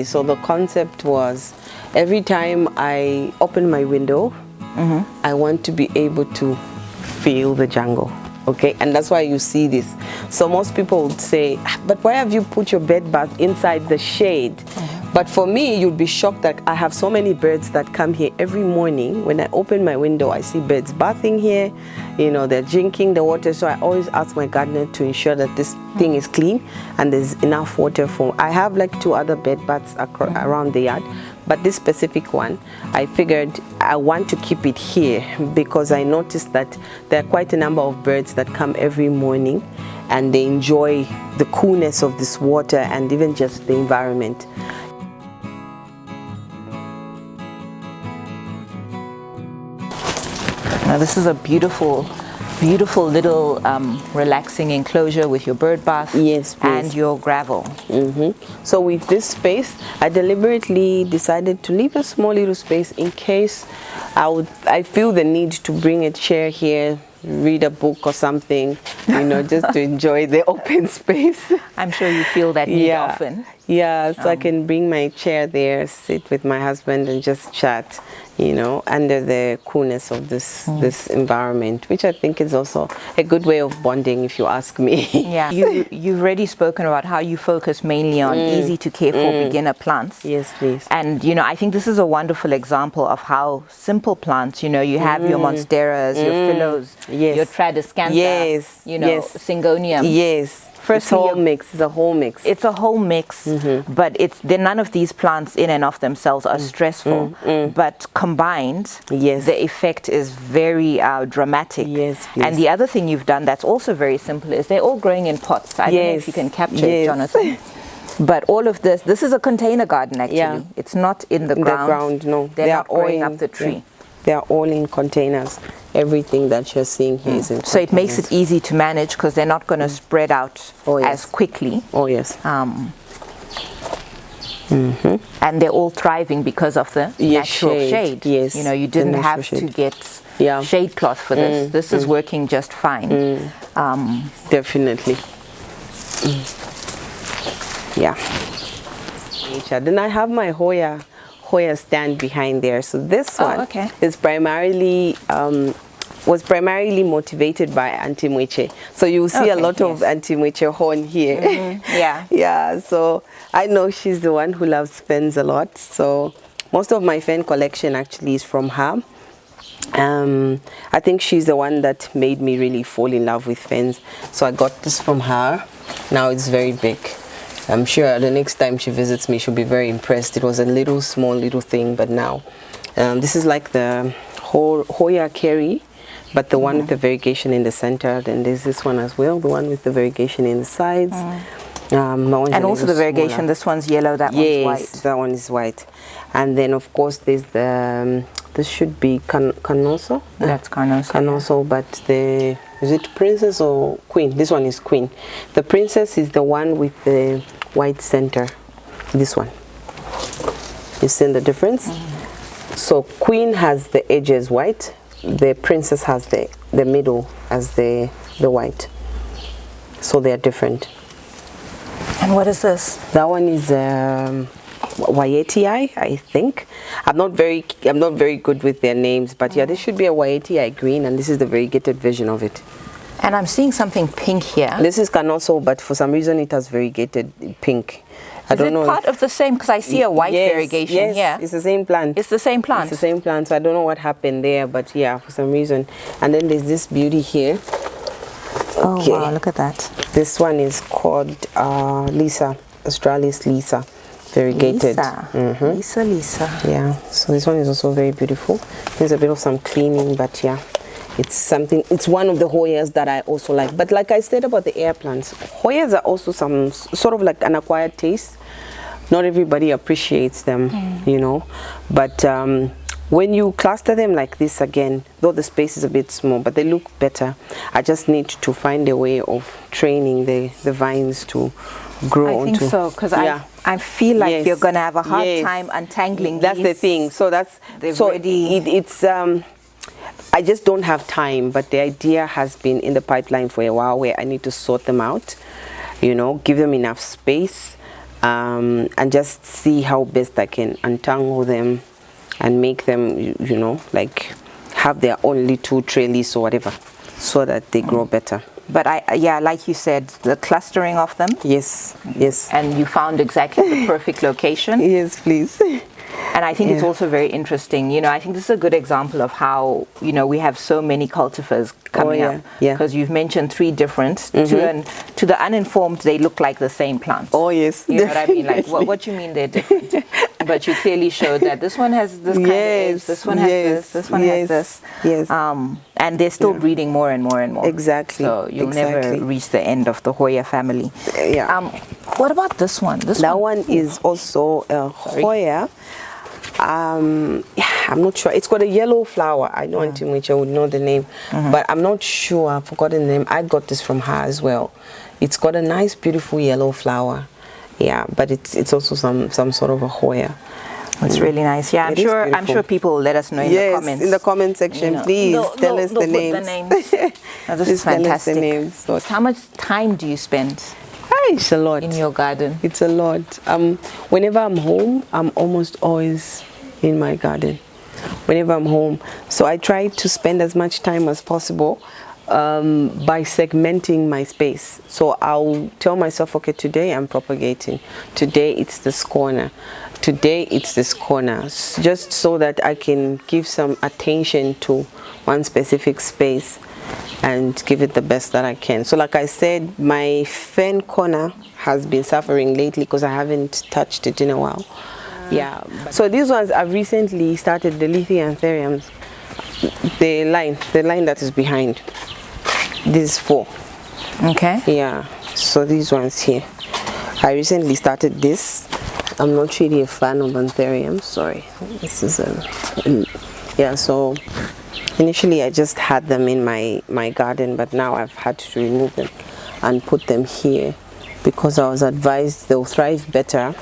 So the concept was every time I open my window, I want to be able to feel the jungle. Okay, and that's why you see this. So most people would say, but why have you put your bed bath inside the shade? But for me, you'd be shocked that I have so many birds that come here every morning. When I open my window, I see birds bathing here. You know, they're drinking the water. So I always ask my gardener to ensure that this thing is clean and there's enough water for. I have like 2 other bed baths around the yard, but this specific one, I figured I want to keep it here because I noticed that there are quite a number of birds that come every morning and they enjoy the coolness of this water and even just the environment. Now this is a beautiful little relaxing enclosure with your bird bath. Yes, please. And your gravel. So with this space, I deliberately decided to leave a small little space in case I feel the need to bring a chair here, read a book or something, you know, just to enjoy the open space. I'm sure you feel that need often. Yeah, so I can bring my chair there, sit with my husband and just chat, you know, under the coolness of this environment, which I think is also a good way of bonding, if you ask me. Yeah, you've already spoken about how you focus mainly on easy to care for beginner plants. Yes, please. And, you know, I think this is a wonderful example of how simple plants, you know, you have your monsteras, your phyllos, your tradescantha, you know, syngonium. Yes. It's a whole mix. It's a whole mix. It's a whole mix, but none of these plants in and of themselves are stressful. But combined, the effect is very dramatic. Yes, and the other thing you've done that's also very simple is they're all growing in pots. I don't know if you can capture it, Jonathan. But all of this is a container garden actually. Yeah. It's not in the ground. No. They're not growing up the tree. Yeah. They are all in containers. Everything that you're seing here is in containers. So it makes it easy to manage because they're not going to spread out as quickly. Oh, yes. And they're all thriving because of the natural shade. Yes. You know, you didn't have to get shade cloth for this. This is working just fine. Definitely. Yeah. Then I have my Hoya stand behind there. So this one is primarily was primarily motivated by Antimweche. So you will see a lot of Antimweche horn here. Yeah. So I know she's the one who loves ferns a lot. So most of my fern collection actually is from her. I think she's the one that made me really fall in love with ferns. So I got this from her. Now it's very big. I'm sure the next time she visits me, she'll be very impressed. It was a small little thing, but now this is like the Hoya Kerry, but the one with the variegation in the center. Then there's this one as well, the one with the variegation in the sides. And also the variegation, smaller. This one's yellow, that one's white. Yes, that one is white. And then of course there's the, this should be Canoso. That's Canoso. Canoso, but is it princess or queen? This one is queen. The princess is the one with the white center. This one. You see the difference? So queen has the edges white. The princess has the middle as the white. So they are different. And what is this? That one is Varieties, I think. I'm not very good with their names, but yeah, this should be a Varieties green, and this is the variegated version of it. And I'm seeing something pink here. This is Canoso, but for some reason it has variegated pink. I don't know. Is it part of the same? Because I see a white variegation here. It's the same plant. It's the same plant. It's the same plant. So I don't know what happened there, but yeah, for some reason. And then there's this beauty here. Oh wow! Look at that. This one is called Lisa, Australis Lisa. Variegated. Lisa. Yeah, so this one is also very beautiful. There's a bit of some cleaning, but yeah, it's one of the Hoyas that I also like. But like I said about the air plants, Hoyas are also some sort of like an acquired taste. Not everybody appreciates them, you know, but when you cluster them like this again, though the space is a bit small, but they look better. I just need to find a way of training the vines to grow. I think so, because I feel like you're going to have a hard time untangling That's these. the thing. So it's I just don't have time, but the idea has been in the pipeline for a while where I need to sort them out, you know, give them enough space, and just see how best I can untangle them and make them, you know, like have their own little trellis or whatever, so that they grow better. But yeah, like you said, the clustering of them. Yes, yes. And you found exactly the perfect location. Yes, please. And I think it's also very interesting. You know, I think this is a good example of how, you know, we have so many cultivars coming up. Yeah. Because you've mentioned 3 different. To the uninformed, they look like the same plant. Oh, yes. You know what I mean? Like, what you mean they're different? But you clearly showed that this one has this kind of edge, this one has this one has this. Yes. And they're still breeding more and more and more. Exactly. So you'll never reach the end of the Hoya family. Yeah. What about this one? That one is also a Hoya. I'm not sure. It's got a yellow flower. I know Auntie Micha would know the name, but I'm not sure. I've forgotten the name. I got this from her as well. It's got a nice, beautiful yellow flower. Yeah, but it's also some sort of a Hoya. It's really nice. Yeah, I'm sure people will let us know in the comments. In the comment section, please tell us the names. The names. Oh, this is fantastic. The names. How much time do you spend? It's a lot. In your garden? It's a lot. Whenever I'm home, I'm almost always in my garden. Whenever I'm home. So I try to spend as much time as possible by segmenting my space. So I'll tell myself, okay, today I'm propagating. Today it's this corner. Today it's this corner. Just so that I can give some attention to one specific space and give it the best that I can. So like I said, my fern corner has been suffering lately because I haven't touched it in a while. Yeah. So these ones I've recently started, the Lithiantheriums, the line that is behind. These 4. Okay. Yeah. So these ones here. I recently started this. I'm not really a fan of anthuriums. Sorry. This is yeah. So initially I just had them in my garden, but now I've had to remove them and put them here because I was advised they'll thrive better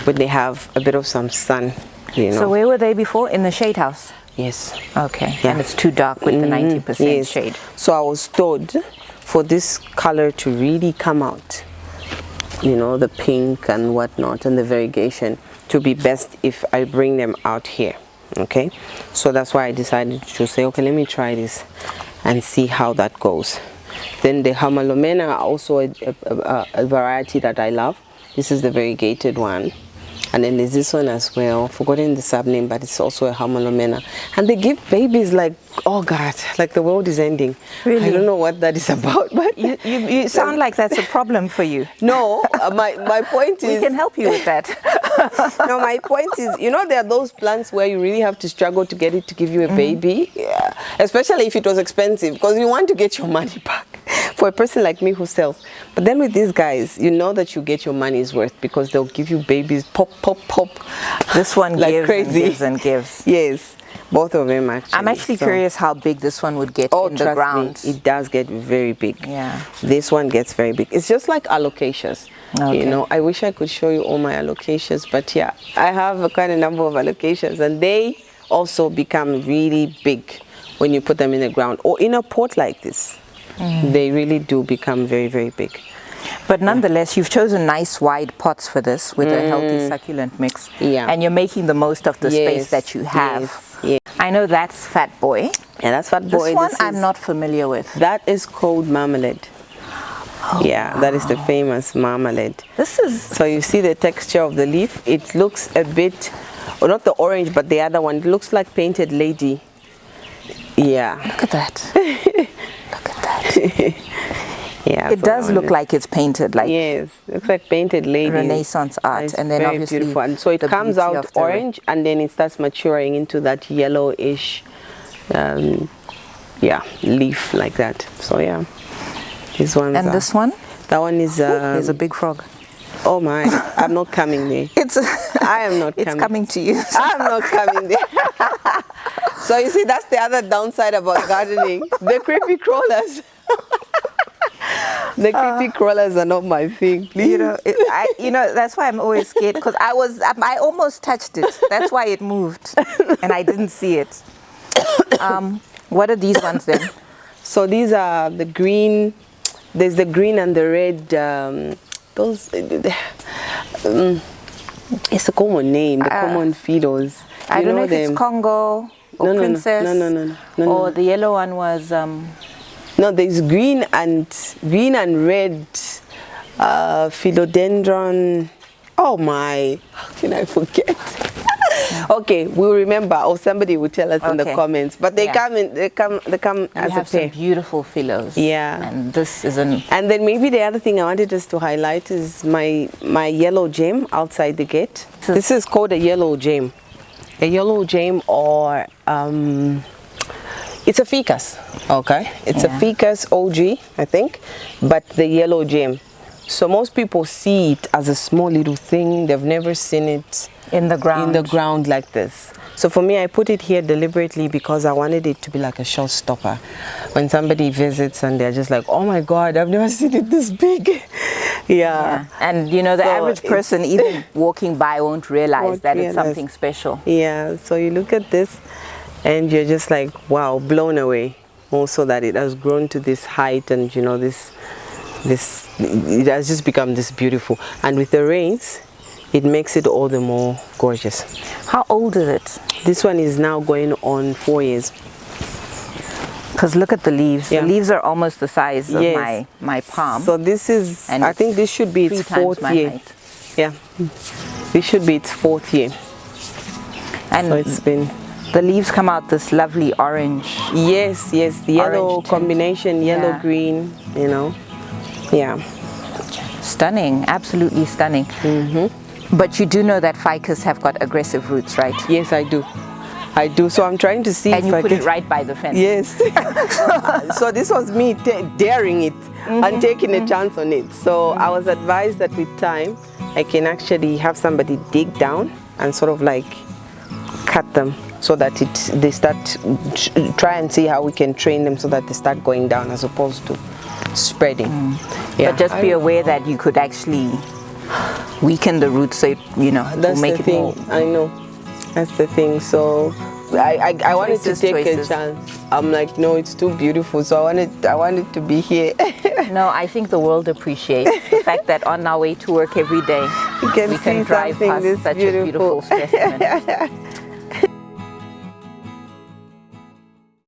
when they have a bit of some sun. You know. So where were they before? In the shade house? Yes. Okay. Yeah. And it's too dark with the 90% shade. So I was told for this color to really come out, you know, the pink and whatnot and the variegation, to be best if I bring them out here. Okay. So that's why I decided to say, okay, let me try this and see how that goes. Then the Hamalomena, also a variety that I love. This is the variegated one. And then there's this one as well, forgotten the sub name, but it's also a Hamalomena. And they give babies like, oh God, like the world is ending. Really? I don't know what that is about. But you sound like that's a problem for you. No, my point is... We can help you with that. No, my point is, you know, there are those plants where you really have to struggle to get it to give you a baby. Yeah. Especially if it was expensive, because you want to get your money back. For a person like me who sells. But then with these guys, you know that you get your money's worth because they'll give you babies, pop, pop, pop. This one like gives crazy. And gives and gives. Yes, both of them actually. I'm actually curious how big this one would get in the ground. Me, it does get very big. Yeah. This one gets very big. It's just like alocasias. Okay. You know, I wish I could show you all my alocasias, but yeah, I have quite a number of alocasias and they also become really big when you put them in the ground or in a pot like this. They really do become very, very big. But nonetheless, you've chosen nice wide pots for this with a healthy succulent mix. Yeah. And you're making the most of the space that you have. Yes. I know that's Fat Boy. Yeah, that's Fat Boy. This one I'm not familiar with. That is called marmalade. Oh, yeah, that is the famous marmalade. This is... So you see the texture of the leaf. It looks a bit, or not the orange, but the other one. It looks like painted lady. Yeah. Look at that. Look at that. Yeah, it does look like it's painted, like yes, looks like painted lady Renaissance art, it's and then very obviously beautiful. And so it comes out orange, and then it starts maturing into that yellowish, yeah, leaf like that. So yeah, these ones. And this one? That one is. There's a big frog. Oh my! I'm not coming there. I am not. It's coming to you. I'm not coming there. So you see, that's the other downside about gardening: the creepy crawlers. The creepy crawlers are not my thing, please. You know, that's why I'm always scared, because I almost touched it. That's why it moved, and I didn't see it. What are these ones then? So these are the green. There's the green and the red. Those It's a common name, the common Fidos. I don't know if it's Congo or Princess. No. Or the yellow one was... No, there's green and red Philodendron. Oh my, how can I forget? Okay, we'll remember, or somebody will tell us in the comments. But they come as a pair. Some beautiful philos. Yeah. And this is an... And then maybe the other thing I wanted us to highlight is my yellow gem outside the gate. This is called a yellow gem. A yellow gem, or it's a ficus. Okay, it's a ficus OG, I think, but the yellow gem. So most people see it as a small little thing. They've never seen it in the ground like this. So for me, I put it here deliberately because I wanted it to be like a showstopper. When somebody visits and they're just like, oh my God, I've never seen it this big. Yeah. And you know, the average person even walking by won't realize it's something special. Yeah, so you look at this and you're just like, wow, blown away. Also that it has grown to this height, and you know, it has just become this beautiful. And with the rains, it makes it all the more gorgeous. How old is it? This one is now going on 4 years. Because look at the leaves. The leaves are almost the size of my palm. So this is, and I think this should be its 4th year. Height. Yeah, this should be its 4th year. And so it's been... The leaves come out this lovely orange. Yes, the yellow combination, yellow green, you know. Yeah. Stunning, absolutely stunning. But you do know that ficus have got aggressive roots, right? Yes, I do. So I'm trying to see if I put it right by the fence. Yes. So this was me daring it and taking a chance on it. So I was advised that with time, I can actually have somebody dig down and sort of like cut them, so that they start, try and see how we can train them so that they start going down as opposed to spreading. Yeah. But just be aware that you could actually weaken the roots, so it, you know, will make it more. I know, that's the thing. So I wanted to take a chance. I'm like, no, it's too beautiful, so I wanted to be here. No, I think the world appreciates the fact that on our way to work every day, we can drive past such a beautiful specimen.